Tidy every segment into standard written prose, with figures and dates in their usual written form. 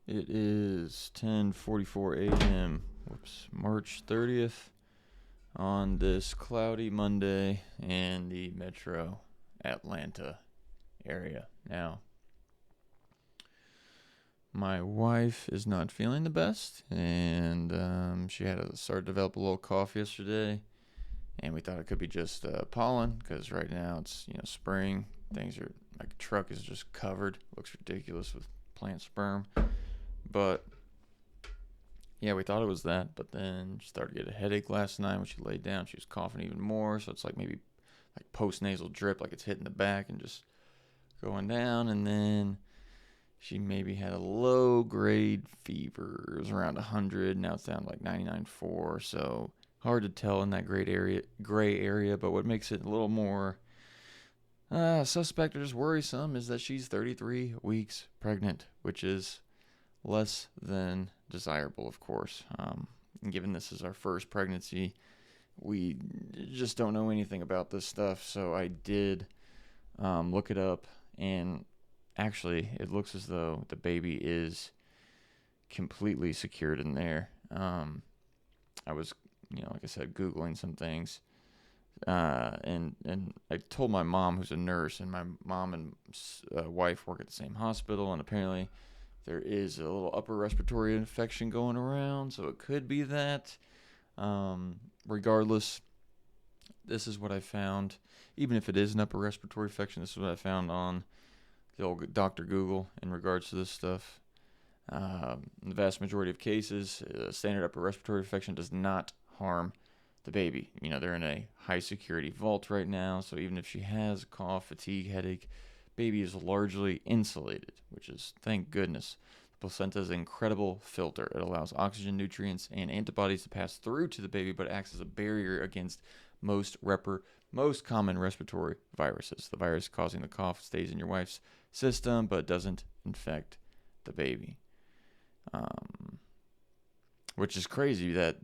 It is 10:44 a.m. Whoops, March 30th on this cloudy Monday in the metro Atlanta area. Now, my wife is not feeling the best, and she had to start to develop a little cough yesterday, and we thought it could be just pollen because right now it's spring. Things are like truck is just covered. Looks ridiculous with plant sperm, but yeah, we thought it was that, but then she started to get a headache last night when she laid down. She was coughing even more, so it's like maybe like post nasal drip, like it's hitting the back and just going down. And then she maybe had a low grade fever. It was around 100. Now it's down to like 99.4. So hard to tell in that gray area. But what makes it a little more suspect or just worrisome is that she's 33 weeks pregnant, which is less than desirable, of course. And given this is our first pregnancy, we just don't know anything about this stuff. So I did look it up, and actually, it looks as though the baby is completely secured in there. I was, like I said, Googling some things. And I told my mom, who's a nurse, and my mom and wife work at the same hospital, and apparently there is a little upper respiratory infection going around, so it could be that. Regardless, this is what I found. Even if it is an upper respiratory infection, this is what I found on the old Dr. Google in regards to this stuff. In the vast majority of cases, standard upper respiratory infection does not harm the baby. They're in a high security vault right now, so even if she has a cough, fatigue, headache, baby is largely insulated, which is thank goodness. The placenta is an incredible filter. It allows oxygen, nutrients, and antibodies to pass through to the baby, but acts as a barrier against most common respiratory viruses. The virus causing the cough stays in your wife's system, but doesn't infect the baby. Which is crazy that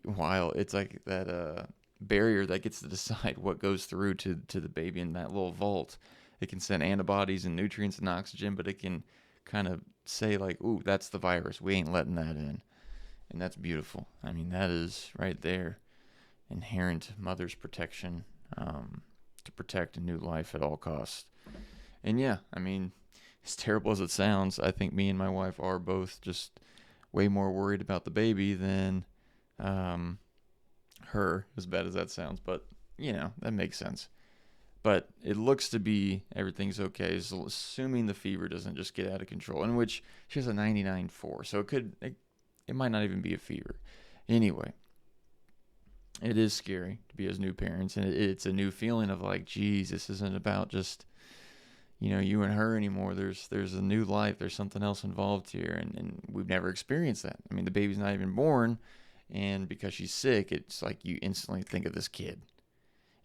while it's like that barrier that gets to decide what goes through to the baby in that little vault. It can send antibodies and nutrients and oxygen, but it can kind of say like, "Ooh, that's the virus. We ain't letting that in," and that's beautiful. I mean, that is right there, inherent mother's protection to protect a new life at all costs. And yeah, I mean, as terrible as it sounds, I think me and my wife are both just way more worried about the baby than her, as bad as that sounds. But, that makes sense. But it looks to be everything's okay, so assuming the fever doesn't just get out of control, in which she has a 99.4, so it might not even be a fever. Anyway, it is scary to be as new parents, and it's a new feeling of like, geez, this isn't about just you and her anymore. There's a new life. There's something else involved here, and we've never experienced that. I mean, the baby's not even born, and because she's sick, it's like you instantly think of this kid.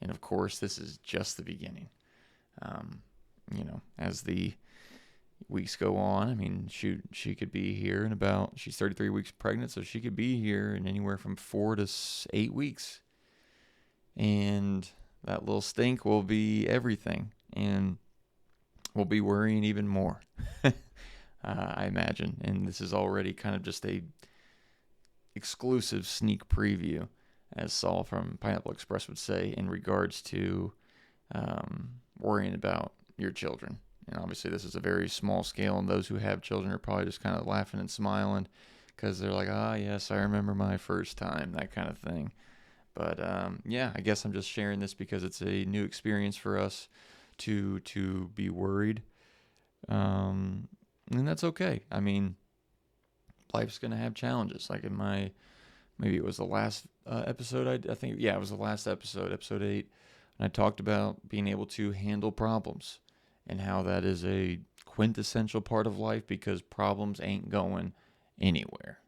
And of course, this is just the beginning. As the weeks go on, I mean, she could be here in she's 33 weeks pregnant, so she could be here in anywhere from 4 to 8 weeks. And that little stink will be everything. And we'll be worrying even more, I imagine. And this is already kind of just a exclusive sneak preview, as Saul from Pineapple Express would say, in regards to worrying about your children. And obviously this is a very small scale, and those who have children are probably just kind of laughing and smiling because they're like, yes, I remember my first time, that kind of thing. But yeah, I guess I'm just sharing this because it's a new experience for us to be worried. And that's okay. I mean, life's going to have challenges. Like maybe it was the last episode, I think, yeah, it was the last episode 8, and I talked about being able to handle problems and how that is a quintessential part of life because problems ain't going anywhere.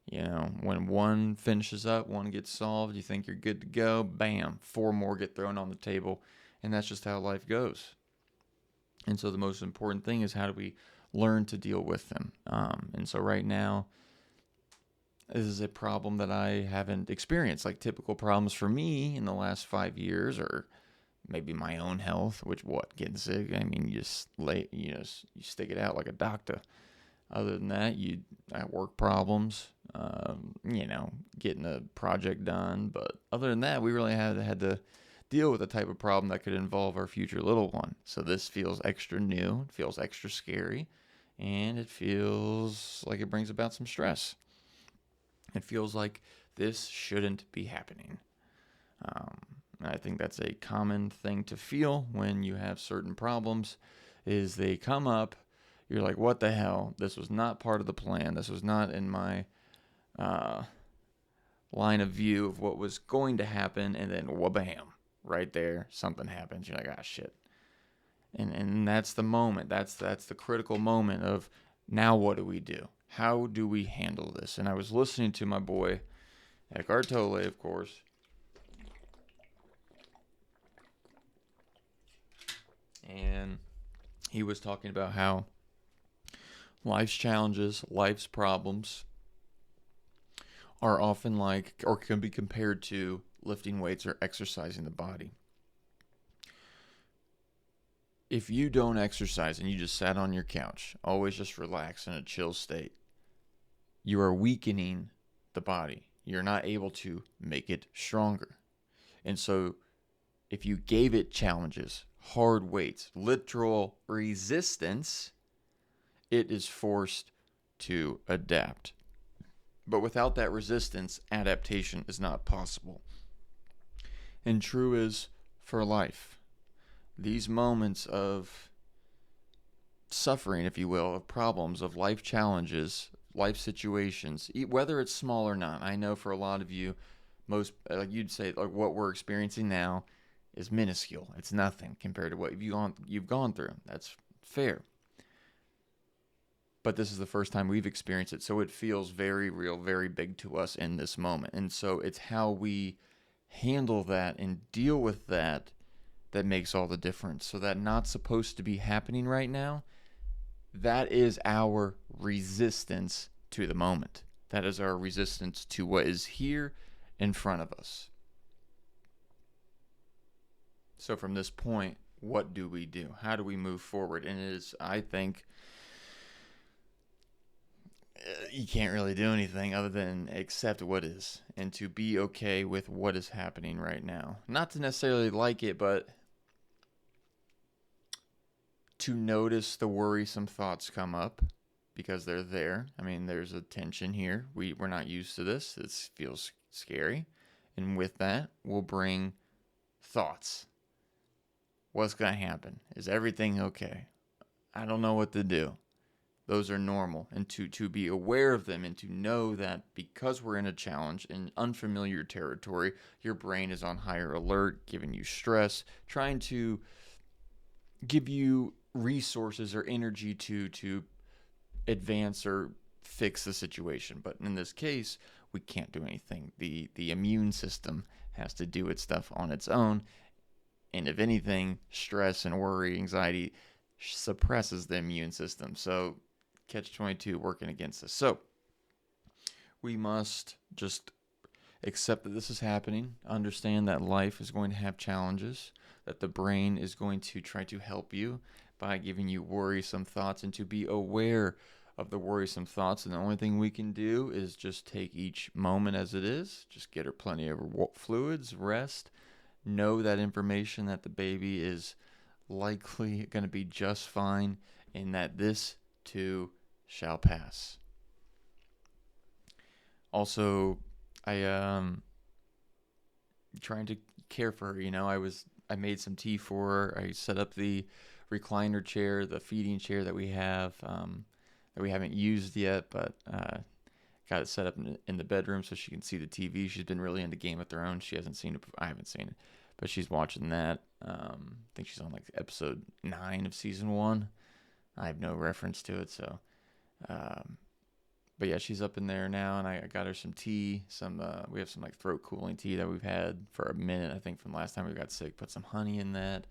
When one finishes up, one gets solved, you think you're good to go, bam, 4 more get thrown on the table, and that's just how life goes. And so the most important thing is how do we learn to deal with them? And so right now, this is a problem that I haven't experienced. Like typical problems for me in the last 5 years, or maybe my own health, which getting sick. I mean, you just you stick it out like a doctor. Other than that, you work problems, getting a project done. But other than that, we really had to deal with the type of problem that could involve our future little one. So this feels extra new, it feels extra scary, and it feels like it brings about some stress. It feels like this shouldn't be happening. Um, I think that's a common thing to feel when you have certain problems is they come up, you're like, what the hell? This was not part of the plan. This was not in my uh, line of view of what was going to happen. And then, wha-bam, right there, something happens. You're like, ah, shit. And that's the moment. That's the critical moment of now what do we do? How do we handle this? And I was listening to my boy, Eckhart Tolle, of course. And he was talking about how life's challenges, life's problems are often like, or can be compared to lifting weights or exercising the body. If you don't exercise and you just sat on your couch, always just relax in a chill state, you are weakening the body. You're not able to make it stronger. And so if you gave it challenges, hard weights, literal resistance, it is forced to adapt. But without that resistance, adaptation is not possible. And true is for life. These moments of suffering, if you will, of problems, of life challenges, life situations, whether it's small or not. I know for a lot of you, most, like you'd say, like what we're experiencing now is minuscule. It's nothing compared to what you've gone through. That's fair. But this is the first time we've experienced it, so it feels very real, very big to us in this moment. And so it's how we handle that and deal with that that makes all the difference. So that not supposed to be happening right now, that is our resistance to the moment. That is our resistance to what is here in front of us. So from this point, what do we do? How do we move forward? And it is, I think, you can't really do anything other than accept what is and to be okay with what is happening right now. Not to necessarily like it, but to notice the worrisome thoughts come up because they're there. I mean, there's a tension here. We're not used to this. This feels scary. And with that, we'll bring thoughts. What's going to happen? Is everything okay? I don't know what to do. Those are normal. And to be aware of them and to know that because we're in a challenge in unfamiliar territory, your brain is on higher alert, giving you stress, trying to give you resources or energy to advance or fix the situation. But in this case, we can't do anything. The immune system has to do its stuff on its own. And if anything, stress and worry, anxiety suppresses the immune system. So catch-22 working against us. So we must just accept that this is happening, understand that life is going to have challenges, that the brain is going to try to help you by giving you worrisome thoughts, and to be aware of the worrisome thoughts. And the only thing we can do is just take each moment as it is, just get her plenty of fluids, rest, know that information that the baby is likely going to be just fine, and that this too shall pass. Also, I trying to care for her. I made some tea for her. I set up the recliner chair, the feeding chair that we have that we haven't used yet, but got it set up in the bedroom so she can see the TV. She's been really into Game of Thrones. She hasn't seen it. I haven't seen it, but she's watching that. I think she's on like episode 9 of season 1. I have no reference to it, so. But yeah, she's up in there now, and I got her some tea. We have some like throat cooling tea that we've had for a minute, I think, from last time we got sick. Put some honey in that,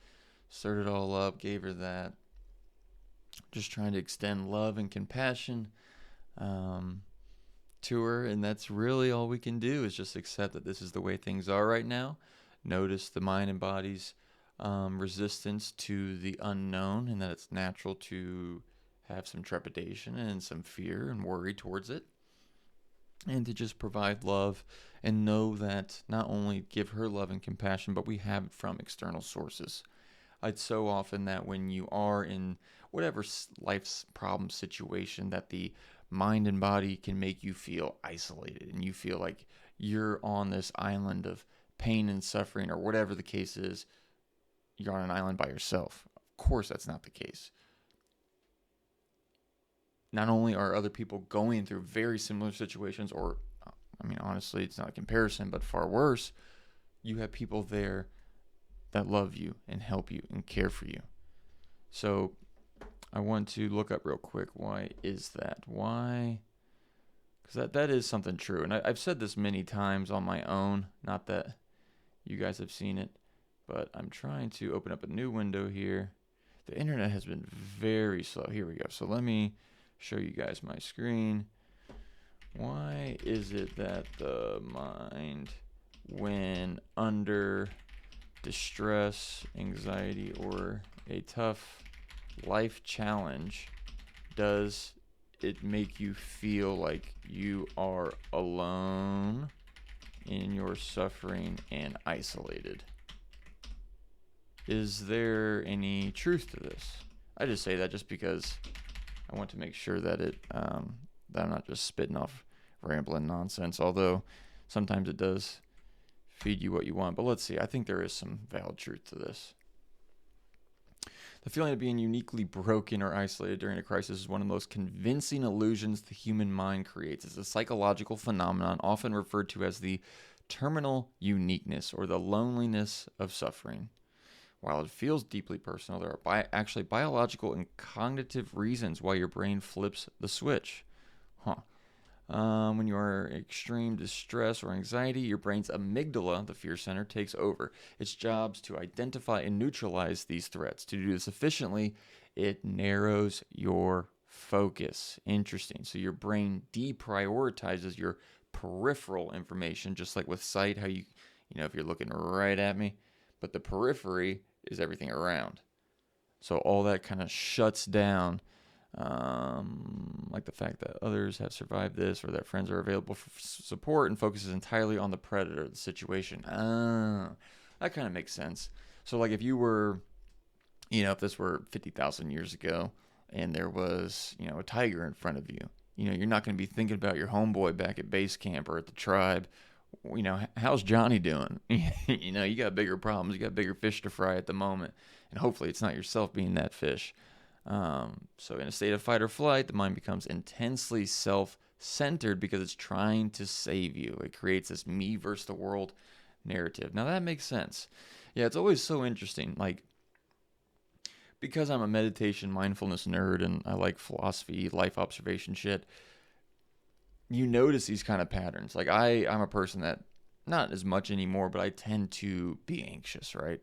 stirred it all up, gave her that. Just trying to extend love and compassion to her, and that's really all we can do is just accept that this is the way things are right now. Notice the mind and body's resistance to the unknown, and that it's natural to have some trepidation and some fear and worry towards it, and to just provide love and know that not only give her love and compassion, but we have it from external sources. It's so often that when you are in whatever life's problem situation, that the mind and body can make you feel isolated and you feel like you're on this island of pain and suffering, or whatever the case is. You're on an island by yourself. Of course, that's not the case. Not only are other people going through very similar situations, or, I mean, honestly, it's not a comparison, but far worse, you have people there that love you and help you and care for you. So I want to look up real quick, why is that? Why? Because that is something true. And I've said this many times on my own, not that you guys have seen it, but I'm trying to open up a new window here. The internet has been very slow. Here we go. So let me show you guys my screen. Why is it that the mind, when under distress, anxiety, or a tough life challenge, does it make you feel like you are alone in your suffering and isolated? Is there any truth to this? I just say that just because I want to make sure that that I'm not just spitting off rambling nonsense, although sometimes it does feed you what you want. But let's see. I think there is some valid truth to this. The feeling of being uniquely broken or isolated during a crisis is one of the most convincing illusions the human mind creates. It's a psychological phenomenon often referred to as the terminal uniqueness, or the loneliness of suffering. While it feels deeply personal, there are actually biological and cognitive reasons why your brain flips the switch. When you are in extreme distress or anxiety, your brain's amygdala, the fear center, takes over. Its job is to identify and neutralize these threats. To do this efficiently, it narrows your focus. Interesting. So your brain deprioritizes your peripheral information, just like with sight, how you know, if you're looking right at me, but the periphery is everything around. So all that kind of shuts down, like the fact that others have survived this or that friends are available for support, and focuses entirely on the predator, the situation. That kind of makes sense. So like if you were, if this were 50,000 years ago and there was, a tiger in front of you, you're not going to be thinking about your homeboy back at base camp or at the tribe. How's Johnny doing? You got bigger problems. You got bigger fish to fry at the moment. And hopefully it's not yourself being that fish. So in a state of fight or flight, the mind becomes intensely self-centered because it's trying to save you. It creates this me versus the world narrative. Now that makes sense. Yeah, it's always so interesting. Like, because I'm a meditation, mindfulness nerd, and I like philosophy, life observation shit, you notice these kind of patterns. Like I'm a person that, not as much anymore, but I tend to be anxious, right?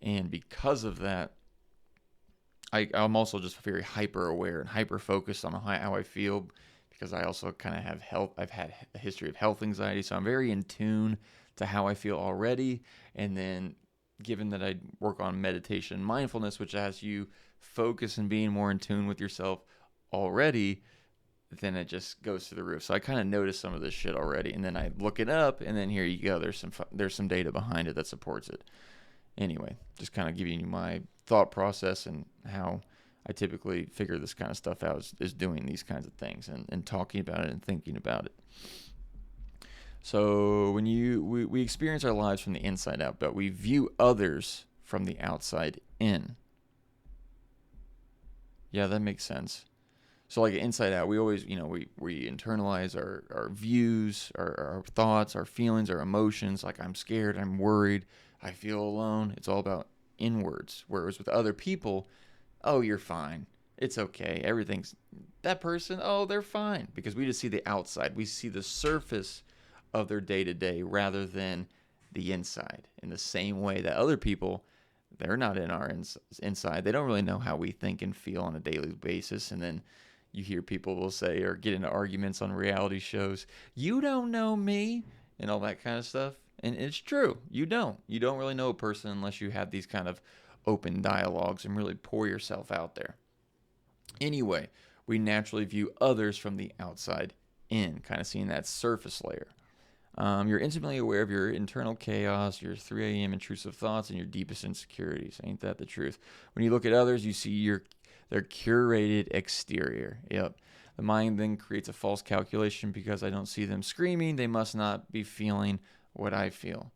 And because of that, I'm also just very hyper aware and hyper focused on how I feel, because I also kind of have health. I've had a history of health anxiety, so I'm very in tune to how I feel already. And then given that I work on meditation and mindfulness, which has you focus and being more in tune with yourself already, then it just goes to the roof. So I kind of noticed some of this shit already, and then I look it up, and then here you go. There's some data behind it that supports it. Anyway, just kind of giving you my thought process and how I typically figure this kind of stuff out is doing these kinds of things and talking about it and thinking about it. So when we experience our lives from the inside out, but we view others from the outside in. Yeah, that makes sense. So like inside out, we always, we internalize our views, our thoughts, our feelings, our emotions. Like I'm scared, I'm worried, I feel alone. It's all about inwards. Whereas with other people, oh, you're fine. It's okay. Everything's, that person, oh, they're fine. Because we just see the outside. We see the surface of their day-to-day rather than the inside. In the same way that other people, they're not in our inside. They don't really know how we think and feel on a daily basis. And then you hear people will say, or get into arguments on reality shows, you don't know me, and all that kind of stuff. And it's true. You don't. You don't really know a person unless you have these kind of open dialogues and really pour yourself out there. Anyway, we naturally view others from the outside in, kind of seeing that surface layer. You're intimately aware of your internal chaos, your 3 a.m. intrusive thoughts, and your deepest insecurities. Ain't that the truth? When you look at others, you see their curated exterior. Yep. The mind then creates a false calculation because I don't see them screaming. They must not be feeling what I feel.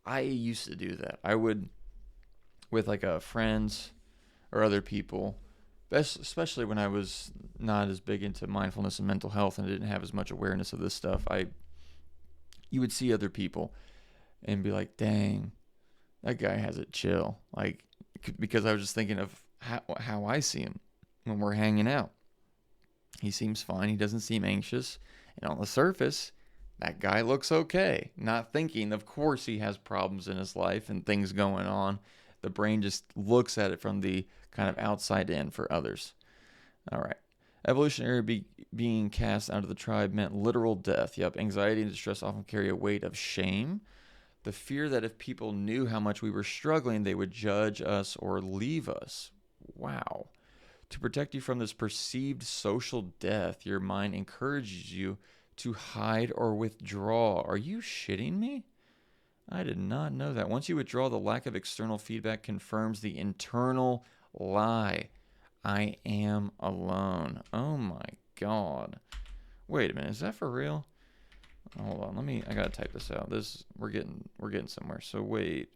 I used to do that. I would, with like friends or other people, especially when I was not as big into mindfulness and mental health and didn't have as much awareness of this stuff. You would see other people and be like, dang, that guy has it chill. Like, because I was just thinking of how I see him when we're hanging out. He seems fine. He doesn't seem anxious. And on the surface, that guy looks okay. Not thinking, of course, he has problems in his life and things going on. The brain just looks at it from the kind of outside in for others. All right. Evolutionary being cast out of the tribe meant literal death. Yep. Anxiety and distress often carry a weight of shame. The fear that if people knew how much we were struggling, they would judge us or leave us. Wow. To protect you from this perceived social death, your mind encourages you to hide or withdraw. Are you shitting me? I did not know that. Once you withdraw, the lack of external feedback confirms the internal lie. I am alone. Oh my god. Wait a minute, is that for real? Hold on, I gotta type this out. We're getting somewhere. So wait.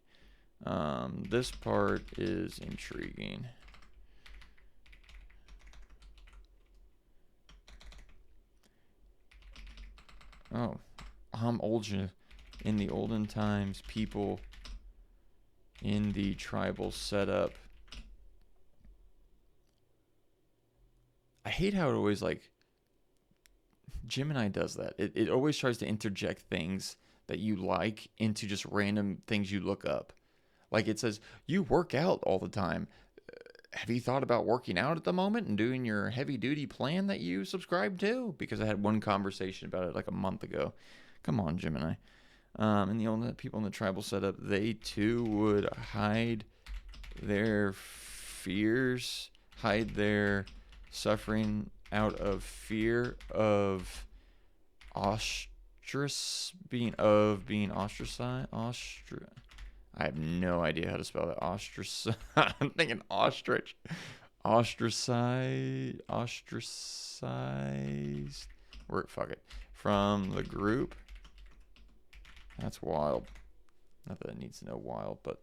This part is intriguing. Oh, in the olden times, people in the tribal setup. I hate how it always like Gemini does that. It always tries to interject things that you like into just random things you look up. Like it says, you work out all the time. Have you thought about working out at the moment and doing your heavy duty plan that you subscribe to? Because I had one conversation about it like a month ago. Come on, Gemini. And the only people in the tribal setup, they too would hide their fears, hide their suffering out of fear of being ostracized. I have no idea how to spell that. I'm thinking ostrich. Ostracized. Fuck it. From the group. That's wild. Not that it needs to know wild, but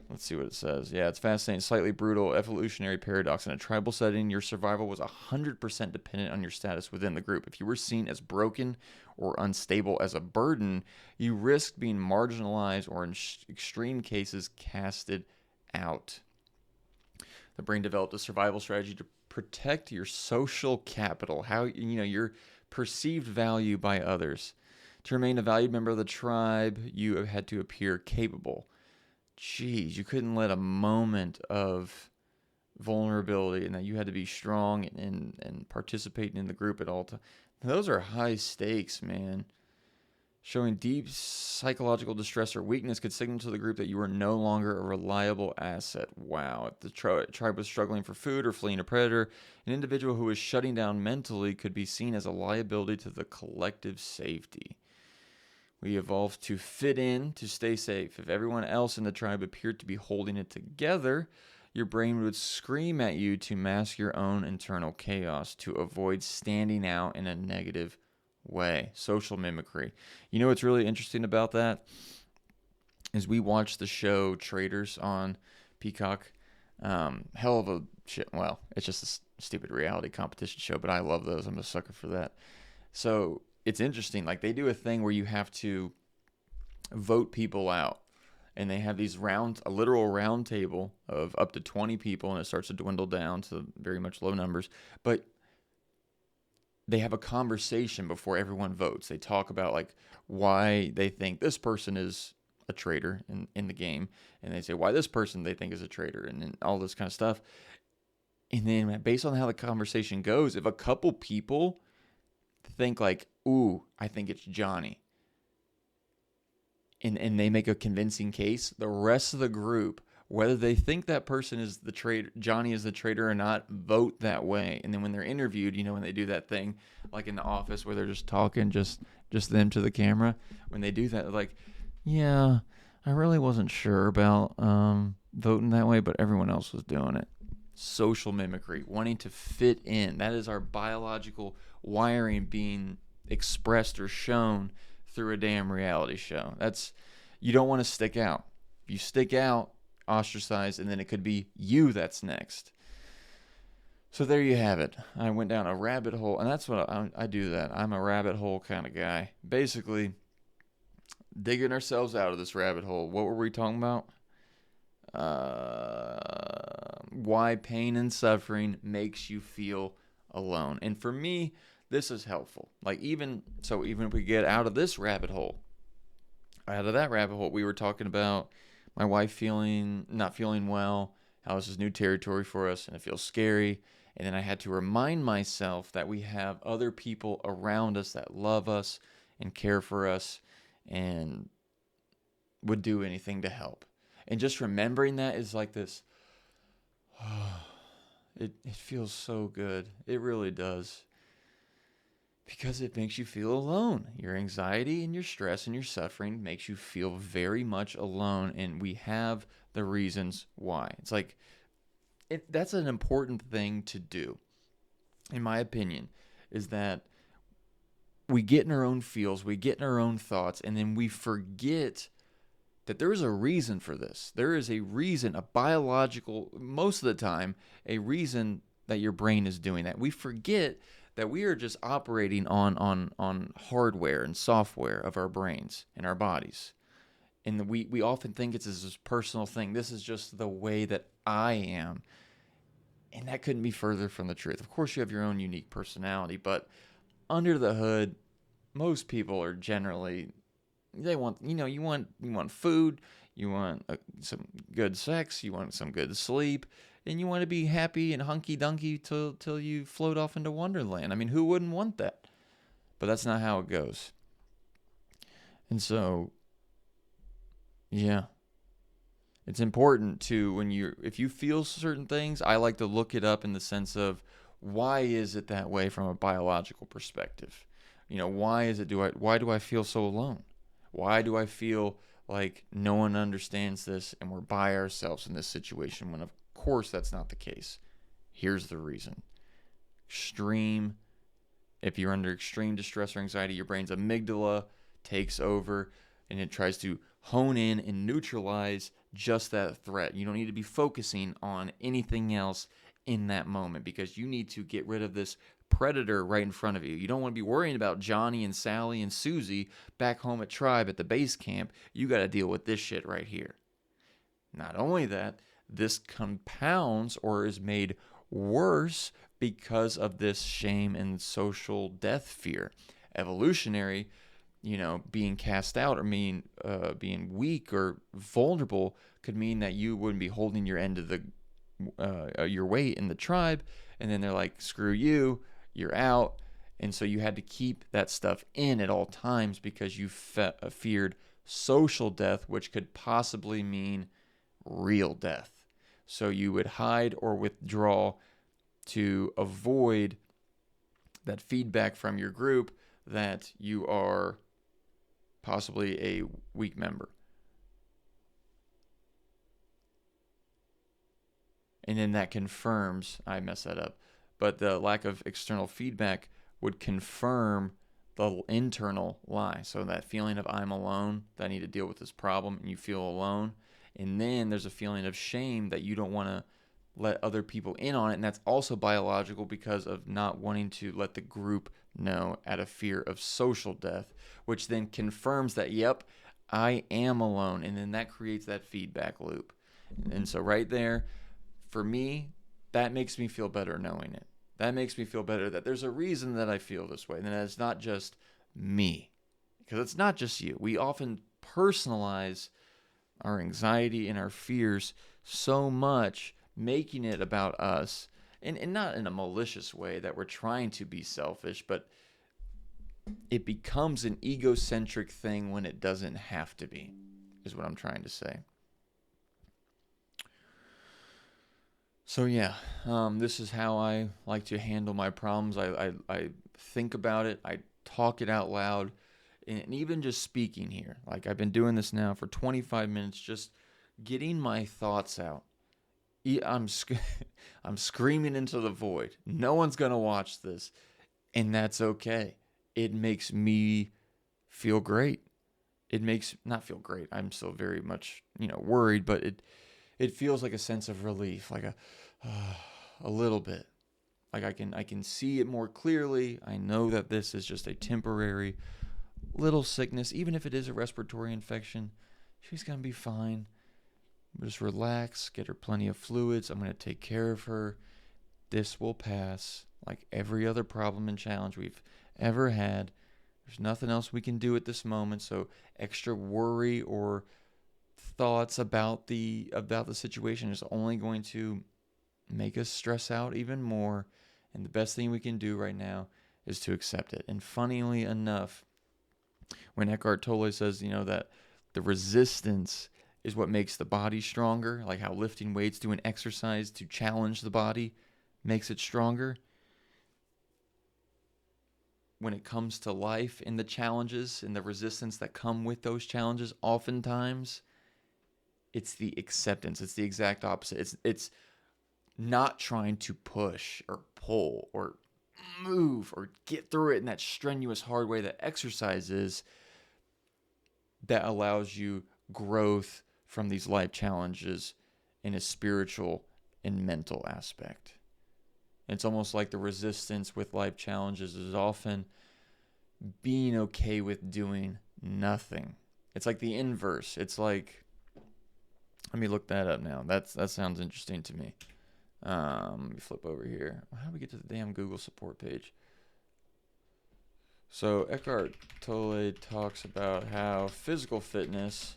let's see what it says. Yeah, it's fascinating. Slightly brutal evolutionary paradox. In a tribal setting, your survival was 100% dependent on your status within the group. If you were seen as broken or unstable as a burden, you risked being marginalized or, in extreme cases, casted out. The brain developed a survival strategy to protect your social capital, your perceived value by others. To remain a valued member of the tribe, you had to appear capable. Jeez, you couldn't let a moment of vulnerability, and that you had to be strong and participating in the group at all times. Those are high stakes, man. Showing deep psychological distress or weakness could signal to the group that you were no longer a reliable asset. Wow. If the tribe was struggling for food or fleeing a predator, an individual who was shutting down mentally could be seen as a liability to the collective safety. We evolved to fit in, to stay safe. If everyone else in the tribe appeared to be holding it together, your brain would scream at you to mask your own internal chaos, to avoid standing out in a negative way. Social mimicry. You know what's really interesting about that is we watched the show Traitors on Peacock. Hell of a shit. Well, it's just a stupid reality competition show, but I love those. I'm a sucker for that. So it's interesting. Like they do a thing where you have to vote people out, and they have these a literal round table of up to 20 people, and it starts to dwindle down to very much low numbers. But they have a conversation before everyone votes. They talk about like why they think this person is a traitor in the game, and they say why this person they think is a traitor, and all this kind of stuff. And then based on how the conversation goes, if a couple people think like, ooh, I think it's Johnny, and they make a convincing case, the rest of the group Whether they think that person is the traitor, Johnny is the traitor or not, vote that way. And then when they're interviewed, when they do that thing, like in the office where they're just talking, just them to the camera, when they do that, they're like, yeah, I really wasn't sure about voting that way, but everyone else was doing it. Social mimicry, wanting to fit in. That is our biological wiring being expressed or shown through a damn reality show. You don't want to stick out. If you stick out, ostracized, and then it could be you that's next. So there you have it. I went down a rabbit hole, and that's what I do that. I'm a rabbit hole kind of guy. Basically, digging ourselves out of this rabbit hole. What were we talking about? Why pain and suffering makes you feel alone. And for me, this is helpful. Like even if we get out of this rabbit hole, out of that rabbit hole, we were talking about my wife not feeling well, how this is new territory for us, and it feels scary. And then I had to remind myself that we have other people around us that love us and care for us and would do anything to help. And just remembering that is like this, it feels so good. It really does. Because it makes you feel alone. Your anxiety and your stress and your suffering makes you feel very much alone, and we have the reasons why. It's like, that's an important thing to do, in my opinion, is that we get in our own feels, we get in our own thoughts, and then we forget that there is a reason for this. There is a reason, a biological, most of the time, a reason that your brain is doing that. We forget that we are just operating on hardware and software of our brains and our bodies. And we often think it's this personal thing. This is just the way that I am. And that couldn't be further from the truth. Of course, you have your own unique personality, but under the hood, most people are generally, they want, you want food, you want some good sex, you want some good sleep, and you want to be happy and hunky-dunky till you float off into Wonderland. I mean, who wouldn't want that? But that's not how it goes. And so, yeah. It's important to, if you feel certain things, I like to look it up in the sense of, why is it that way from a biological perspective? Why do I feel so alone? Why do I feel like no one understands this and we're by ourselves in this situation when, of course, that's not the case? Here's the reason. If you're under extreme distress or anxiety, your brain's amygdala takes over and it tries to hone in and neutralize just that threat. You don't need to be focusing on anything else in that moment because you need to get rid of this predator right in front of you. You don't want to be worrying about Johnny and Sally and Susie back home at Tribe at the base camp. You got to deal with this shit right here. Not only that, this compounds or is made worse because of this shame and social death fear. Evolutionary, being cast out or being weak or vulnerable could mean that you wouldn't be holding your end of your weight in the tribe, and then they're like, screw you, you're out. And so you had to keep that stuff in at all times because you feared social death, which could possibly mean real death. So you would hide or withdraw to avoid that feedback from your group that you are possibly a weak member. And then that confirms, I messed that up, but the lack of external feedback would confirm the internal lie. So that feeling of I'm alone, that I need to deal with this problem, and you feel alone. And then there's a feeling of shame that you don't want to let other people in on it. And that's also biological because of not wanting to let the group know out of fear of social death, which then confirms that, yep, I am alone. And then that creates that feedback loop. And so right there, for me, that makes me feel better knowing it. That makes me feel better that there's a reason that I feel this way. And that it's not just me. Because it's not just you. We often personalize our anxiety and our fears so much, making it about us. And not in a malicious way that we're trying to be selfish, but it becomes an egocentric thing when it doesn't have to be, is what I'm trying to say. So yeah, this is how I like to handle my problems. I think about it. I talk it out loud, and even just speaking here. Like I've been doing this now for 25 minutes, just getting my thoughts out. I'm I'm screaming into the void. No one's gonna watch this, and that's okay. It makes me feel great. It makes not feel great. I'm still very much worried, but it feels like a sense of relief, like a little bit. Like I can see it more clearly. I know that this is just a temporary little sickness, even if it is a respiratory infection. She's gonna be fine. Just relax, get her plenty of fluids. I'm gonna take care of her. This will pass, like every other problem and challenge we've ever had. There's nothing else we can do at this moment, so extra worry or thoughts about the situation is only going to make us stress out even more. And the best thing we can do right now is to accept it. And funnily enough, when Eckhart Tolle says, that the resistance is what makes the body stronger, like how lifting weights, doing exercise to challenge the body makes it stronger. When it comes to life and the challenges and the resistance that come with those challenges, oftentimes it's the acceptance. It's the exact opposite. It's not trying to push or pull or move or get through it in that strenuous, hard way that exercise is, that allows you growth from these life challenges in a spiritual and mental aspect. It's almost like the resistance with life challenges is often being okay with doing nothing. It's like the inverse. It's like, let me look that up now. That sounds interesting to me. Let me flip over here. How do we get to the damn Google support page? So Eckhart Tolle talks about how physical fitness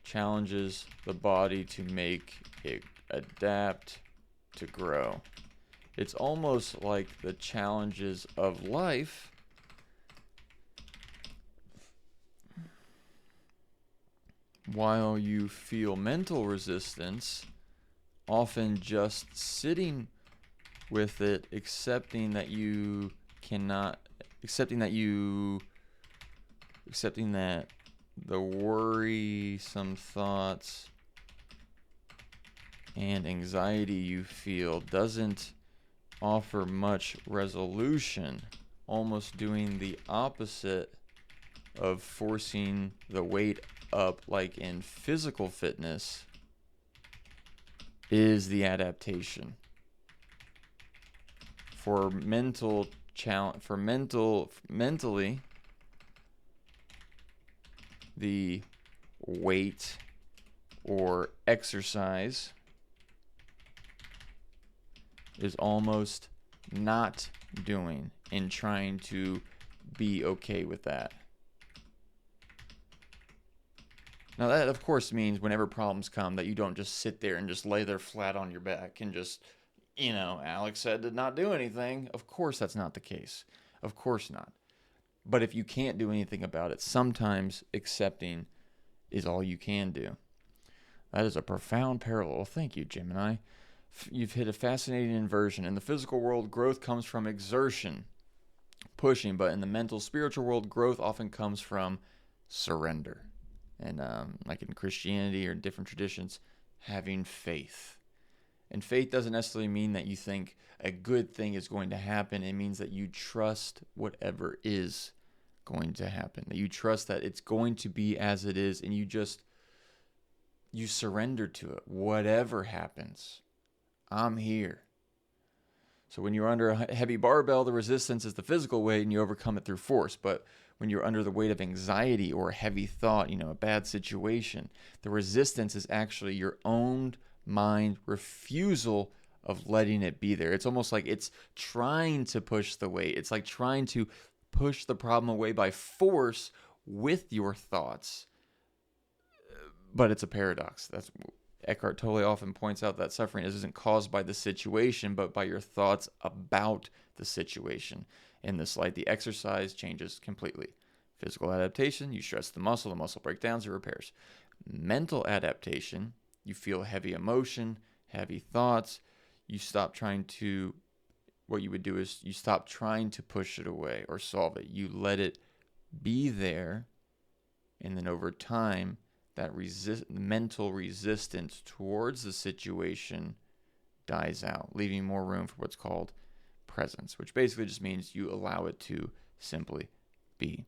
challenges the body to make it adapt, to grow. It's almost like the challenges of life while you feel mental resistance, often just sitting with it, accepting that you cannot, accepting that the worrisome thoughts and anxiety you feel doesn't offer much resolution, almost doing the opposite of forcing the weight up, like in physical fitness, is the adaptation. For mental challenge, mentally, the weight or exercise is almost not doing and trying to be okay with that. Now that of course means whenever problems come that you don't just sit there and just lay there flat on your back and just, Alex said to not do anything. Of course that's not the case. Of course not. But if you can't do anything about it, sometimes accepting is all you can do. That is a profound parallel. Thank you, Gemini. You've hit a fascinating inversion. In the physical world, growth comes from exertion, pushing, but in the mental, spiritual world, growth often comes from surrender. And like in Christianity or different traditions, having faith. And faith doesn't necessarily mean that you think a good thing is going to happen. It means that you trust whatever is going to happen, that you trust that it's going to be as it is, and you surrender to it. Whatever happens, I'm here. So when you're under a heavy barbell, the resistance is the physical weight and you overcome it through force. But when you're under the weight of anxiety or a heavy thought, a bad situation, the resistance is actually your own mind refusal of letting it be there. It's almost like it's trying to push the weight. It's like trying to push the problem away by force with your thoughts. But it's a paradox. That's Eckhart Tolle often points out, that suffering isn't caused by the situation, but by your thoughts about the situation. In this light, the exercise changes completely. Physical adaptation, you stress the muscle breaks down, it repairs. Mental adaptation, you feel heavy emotion, heavy thoughts, you stop trying to, what you would do is you stop trying to push it away or solve it. You let it be there, and then over time, that mental resistance towards the situation dies out, leaving more room for what's called presence, which basically just means you allow it to simply be.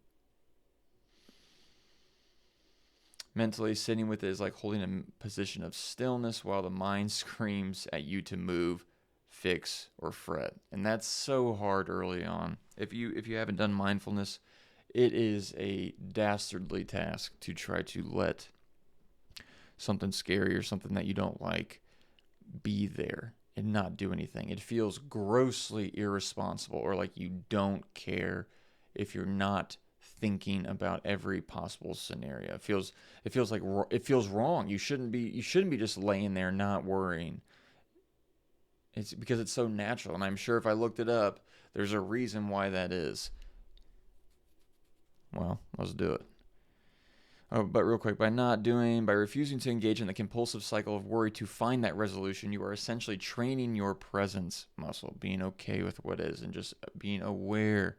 Mentally sitting with it is like holding a position of stillness while the mind screams at you to move, fix, or fret. And that's so hard early on. If you haven't done mindfulness, it is a dastardly task to try to let something scary or something that you don't like be there and not do anything. It feels grossly irresponsible, or like you don't care if you're not thinking about every possible scenario. It feels wrong. You shouldn't be just laying there not worrying. It's because it's so natural, and I'm sure if I looked it up, there's a reason why that is. Well, let's do it. Oh, but real quick, by refusing to engage in the compulsive cycle of worry to find that resolution, you are essentially training your presence muscle, being okay with what is, and just being aware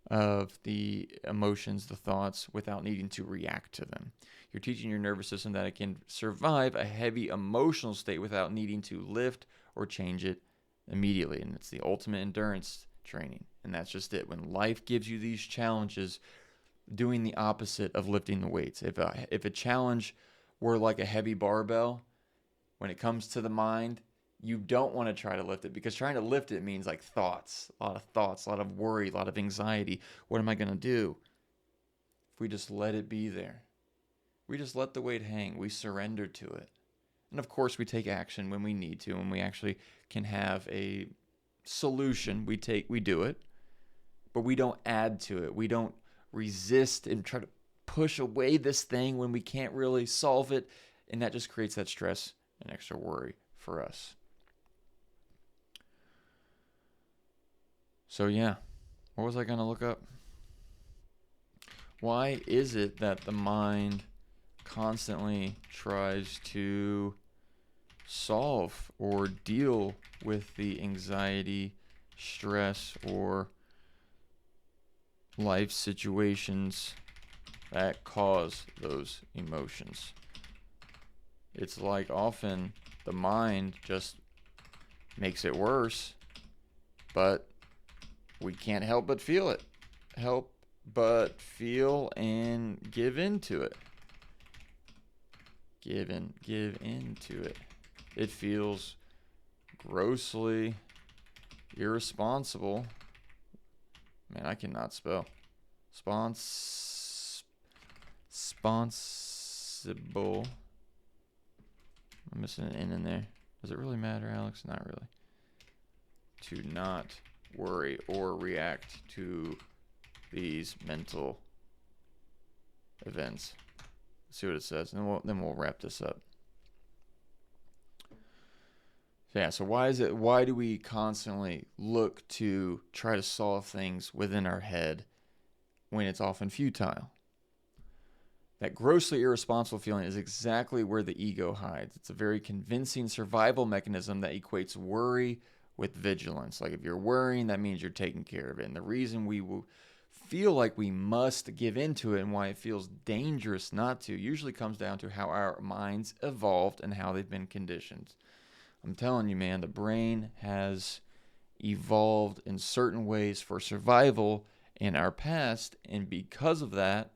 of the emotions, the thoughts, without needing to react to them. You're teaching your nervous system that it can survive a heavy emotional state without needing to lift or change it immediately. And it's the ultimate endurance training. And that's just it. When life gives you these challenges, doing the opposite of lifting the weights. If a challenge were like a heavy barbell, when it comes to the mind, you don't want to try to lift it, because trying to lift it means like a lot of worry, a lot of anxiety. What am I going to do? If we just let it be there, we just let the weight hang, we surrender to it. And of course, we take action when we need to, when we actually can have a solution, we do it, but we don't add to it. We don't resist and try to push away this thing when we can't really solve it, and that just creates that stress and extra worry for us. So yeah, what was I going to look up? Why is it that the mind constantly tries to solve or deal with the anxiety, stress, or life situations that cause those emotions? It's like often the mind just makes it worse, but we can't help but feel it. Help but feel and give into it. Give into it. It feels grossly irresponsible. Man, I cannot spell. Responsible. I'm missing an N in there. Does it really matter, Alex? Not really. To not worry or react to these mental events. Let's see what it says, and then we'll wrap this up. So why do we constantly look to try to solve things within our head when it's often futile? That grossly irresponsible feeling is exactly where the ego hides. It's a very convincing survival mechanism that equates worry with vigilance. Like if you're worrying, that means you're taking care of it. And the reason we will feel like we must give into it and why it feels dangerous not to usually comes down to how our minds evolved and how they've been conditioned. I'm telling you, man, the brain has evolved in certain ways for survival in our past, and because of that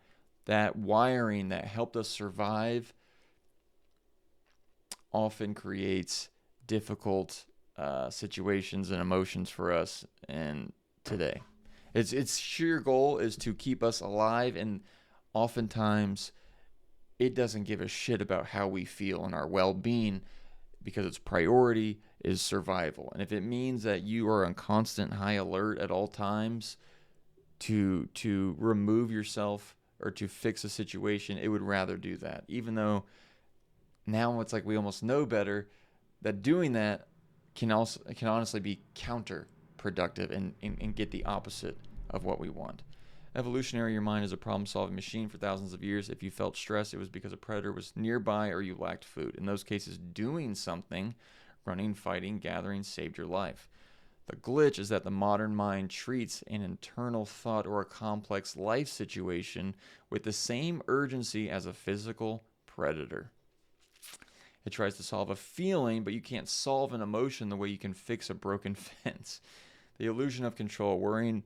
wiring that helped us survive often creates difficult situations and emotions for us and today. Its sheer goal is to keep us alive, and oftentimes it doesn't give a shit about how we feel and our well-being, because its priority is survival. And if it means that you are on constant high alert at all times to remove yourself or to fix a situation, it would rather do that. Even though now it's like we almost know better that doing that can honestly be counterproductive and get the opposite of what we want. Evolutionary, your mind is a problem-solving machine for thousands of years. If you felt stress, it was because a predator was nearby or you lacked food. In those cases, doing something, running, fighting, gathering, saved your life. The glitch is that the modern mind treats an internal thought or a complex life situation with the same urgency as a physical predator. It tries to solve a feeling, but you can't solve an emotion the way you can fix a broken fence. The illusion of control. Worrying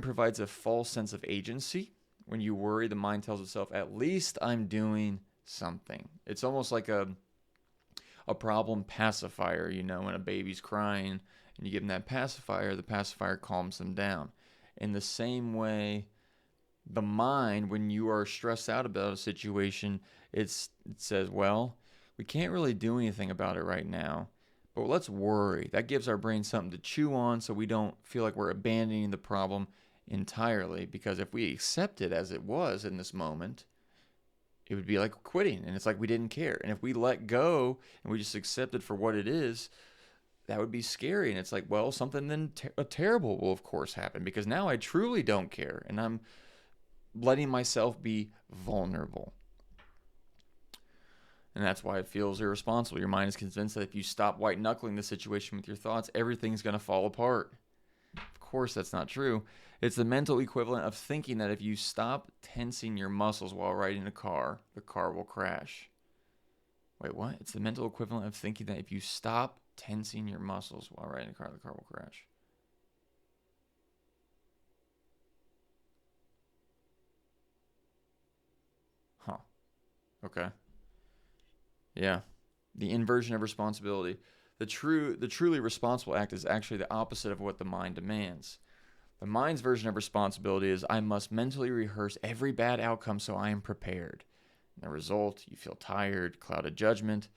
provides a false sense of agency. When you worry, the mind tells itself, at least I'm doing something. It's almost like a problem pacifier, when a baby's crying and you give them that pacifier, the pacifier calms them down. In the same way, the mind, when you are stressed out about a situation, it says, well, we can't really do anything about it right now, but let's worry. That gives our brain something to chew on so we don't feel like we're abandoning the problem entirely, because if we accept it as it was in this moment, it would be like quitting, and it's like we didn't care. And if we let go and we just accept it for what it is, that would be scary. And it's like, well, something then terrible will of course happen, because now I truly don't care and I'm letting myself be vulnerable. And that's why it feels irresponsible. Your mind is convinced that if you stop white knuckling the situation with your thoughts, everything's going to fall apart. Of course, that's not true. It's the mental equivalent of thinking that if you stop tensing your muscles while riding a car, the car will crash. Wait, what? It's the mental equivalent of thinking that if you stop tensing your muscles while riding a car, the car will crash. Huh. Okay. Yeah. The inversion of responsibility. The truly responsible act is actually the opposite of what the mind demands. The mind's version of responsibility is, I must mentally rehearse every bad outcome so I am prepared. And the result, you feel tired, clouded judgment.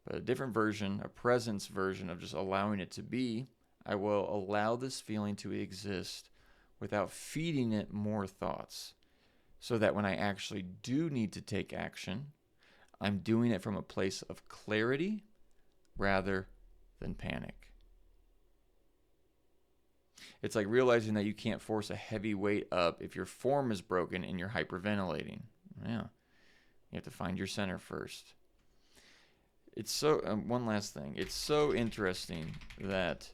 But a different version, a presence version of just allowing it to be, I will allow this feeling to exist without feeding it more thoughts, so that when I actually do need to take action, I'm doing it from a place of clarity rather than panic. It's like realizing that you can't force a heavy weight up if your form is broken and you're hyperventilating. Yeah, you have to find your center first. It's so, one last thing. It's so interesting that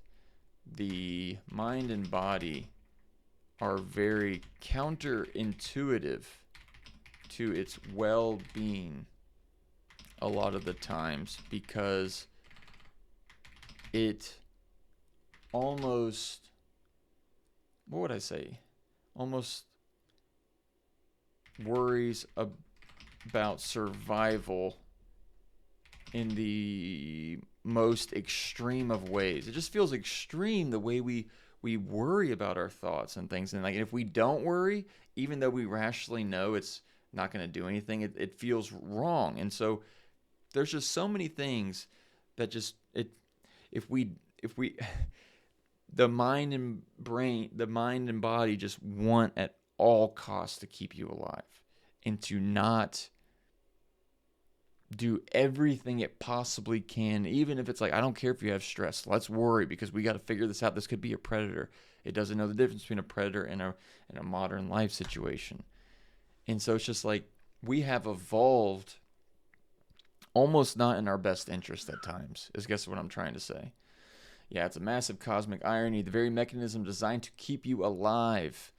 the mind and body are very counterintuitive to its well-being a lot of the times, because it almost, what would I say, almost worries about survival in the most extreme of ways. It just feels extreme the way we worry about our thoughts and things. And like, if we don't worry, even though we rationally know it's not going to do anything, it feels wrong. And so there's just so many things that just, if we the mind and body just want at all costs to keep you alive and to not do everything it possibly can, even if it's like, I don't care if you have stress, let's worry because we got to figure this out. This could be a predator. It doesn't know the difference between a predator and a modern life situation. And so it's just like, we have evolved almost not in our best interest at times, is guess what I'm trying to say. Yeah, it's a massive cosmic irony. The very mechanism designed to keep you alive,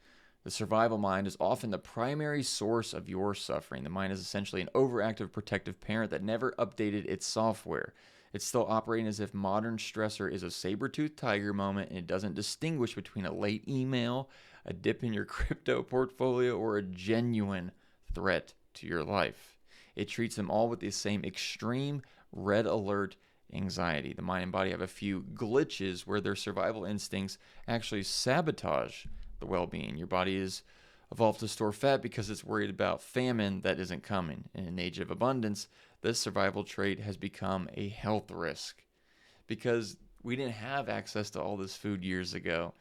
the survival mind, is often the primary source of your suffering. The mind is essentially an overactive protective parent that never updated its software. It's still operating as if modern stressor is a saber-toothed tiger moment, and it doesn't distinguish between a late email, a dip in your crypto portfolio, or a genuine threat to your life. It treats them all with the same extreme red alert anxiety. The mind and body have a few glitches where their survival instincts actually sabotage the well-being. Your body is evolved to store fat because it's worried about famine that isn't coming. In an age of abundance, this survival trait has become a health risk because we didn't have access to all this food years ago.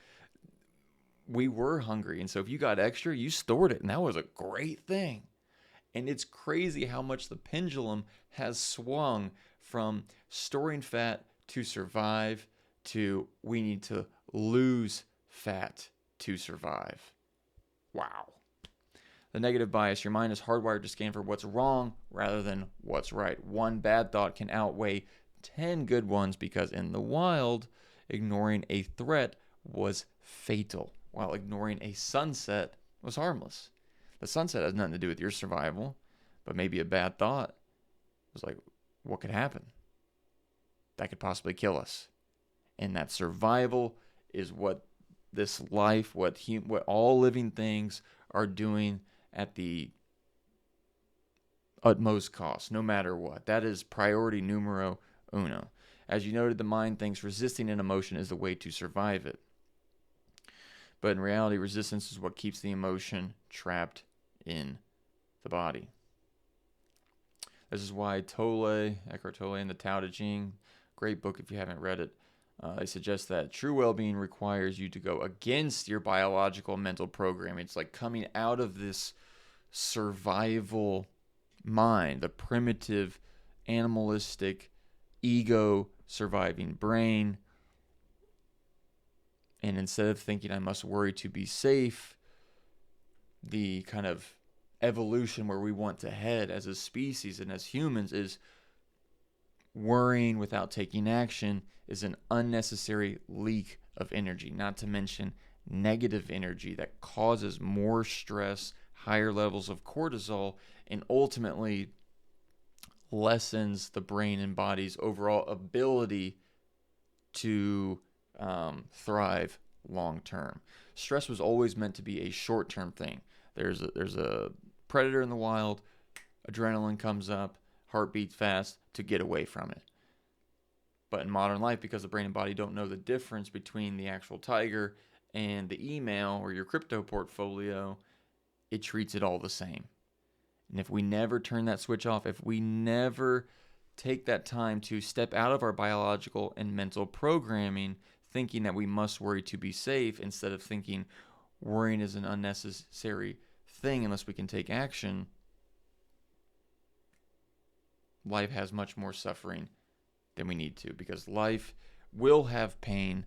We were hungry, and so if you got extra, you stored it, and that was a great thing. And it's crazy how much the pendulum has swung from storing fat to survive to we need to lose fat to survive. Wow. The negative bias, your mind is hardwired to scan for what's wrong rather than what's right. One bad thought can outweigh 10 good ones because in the wild, ignoring a threat was fatal, while ignoring a sunset was harmless. The sunset has nothing to do with your survival, but maybe a bad thought was like, what could happen? That could possibly kill us. And that survival is what this life, what all living things are doing at the utmost cost, no matter what. That is priority numero uno. As you noted, the mind thinks resisting an emotion is the way to survive it. But in reality, resistance is what keeps the emotion trapped in the body. This is why Eckhart Tolle, and the Tao Te Ching, great book if you haven't read it, they suggest that true well-being requires you to go against your biological mental programming. It's like coming out of this survival mind, the primitive, animalistic, ego surviving brain. And instead of thinking I must worry to be safe, the kind of evolution where we want to head as a species and as humans is worrying without taking action is an unnecessary leak of energy, not to mention negative energy that causes more stress, higher levels of cortisol, and ultimately lessens the brain and body's overall ability to thrive long term. Stress was always meant to be a short term thing. There's a predator in the wild, adrenaline comes up, heart beats fast to get away from it. But in modern life, because the brain and body don't know the difference between the actual tiger and the email or your crypto portfolio, it treats it all the same. And if we never turn that switch off, if we never take that time to step out of our biological and mental programming, thinking that we must worry to be safe, instead of thinking worrying is an unnecessary thing unless we can take action, life has much more suffering than we need to, because life will have pain,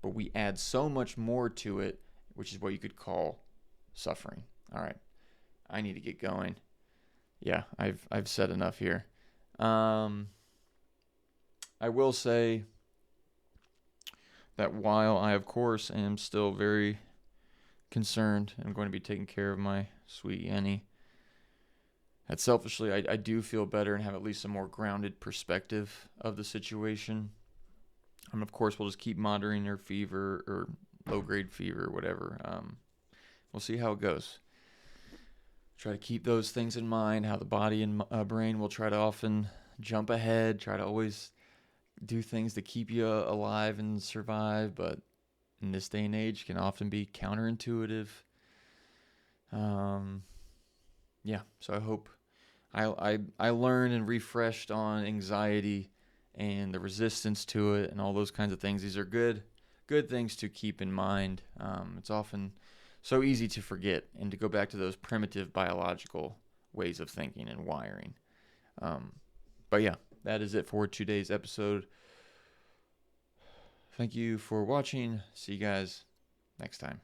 but we add so much more to it, which is what you could call suffering. All right, I need to get going. Yeah, I've said enough here. I will say that while I, of course, am still very concerned, I'm going to be taking care of my sweet Annie, that selfishly, I do feel better and have at least a more grounded perspective of the situation. And of course, we'll just keep monitoring her fever or low-grade fever, whatever. We'll see how it goes. Try to keep those things in mind, how the body and brain will try to often jump ahead, try to always do things to keep you alive and survive, but in this day and age can often be counterintuitive. Yeah, so I hope I learned and refreshed on anxiety and the resistance to it and all those kinds of things. These are good things to keep in mind. It's often so easy to forget and to go back to those primitive biological ways of thinking and wiring. But yeah, that is it for today's episode. Thank you for watching. See you guys next time.